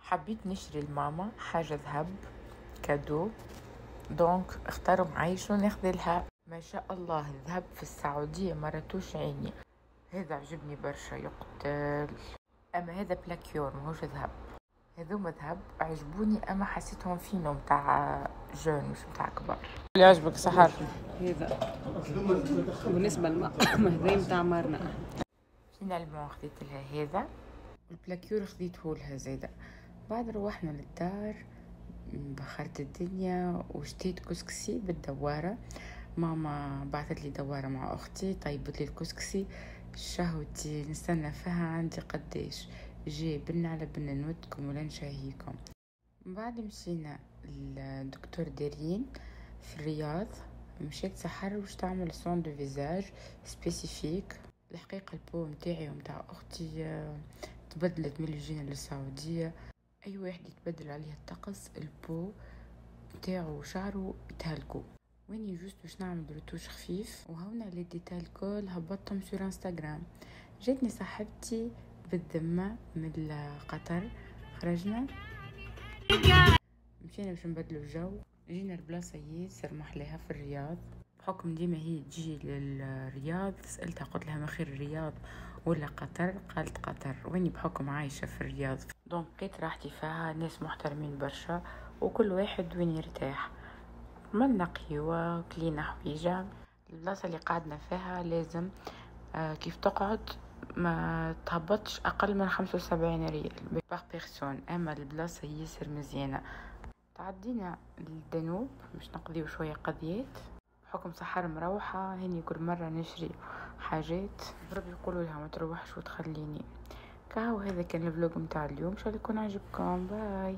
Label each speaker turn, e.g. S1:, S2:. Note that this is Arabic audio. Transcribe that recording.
S1: حبيت نشري لماما حاجة ذهب كادو، دونك اختاروا معي شو ناخذ لها. ما شاء الله الذهب في السعودية مرتوش عيني، هذا عجبني برشا يقتل. اما هذا بلاكيور ماهوش ذهب، هذوما ذهب عجبوني اما حسيتهم فينو متاع جون مش متاع كبار. اللي عجبك سحر؟
S2: هذا بالنسبة للمقام هذا متاع مرنا.
S1: فينالمون خذيت لها هذا، البلاكيور خذيته لها زاده. بعد روحنا للدار بخرت الدنيا وشتيت كسكسي بالدوارة. ماما بعثت لي دوارة مع أختي طيبت لي الكسكسي. شهوتي نستنى فيها عندي قديش جي بنا على بنا نودكم ولا نشاهيكم. بعد مشينا الدكتور دارين في الرياض. مشيت سحر وش تعمل صون دو فيزاج سبيسيفيك. الحقيقة البو متاعي ومتاع أختي تبدلت من الجينا للسعودية. أي واحد يتبدل عليه الطقس البو متاعو وشعره يتهلكوا. واني جوست باش نعمل رتوش خفيف وهنا لي ديتايل كل هبطتهم سور انستغرام. جاتني صاحبتي بالذمة من قطر، خرجنا مشينا باش نبدلو الجو. جينا البلاصة ياسر محلاها في الرياض، بحكم ديما هي تجي للرياض. سألتها قلت لها ما خير الرياض ولا قطر؟ قالت قطر، واني بحكم عايشة في الرياض دونك لقيت راحتي فيها. ناس محترمين برشا وكل واحد وين يرتاح. عملنا قهوة كلينا حويجة. البلاصة اللي قعدنا فيها لازم كيف تقعد ما تهبطش أقل من 75 ريال باغ بيرسون. أما البلاصة ياسر مزيانة. تعدينا الدانوب مش نقضيو شوية قضيات بحكم سحر مروحة. هني كل مرة نشري حاجات ربي يقولوا لها ما تروحش وتخليني كهو. هذا كان الفلوق متاع اليوم، ان شاء الله يكون عجبكم. باي.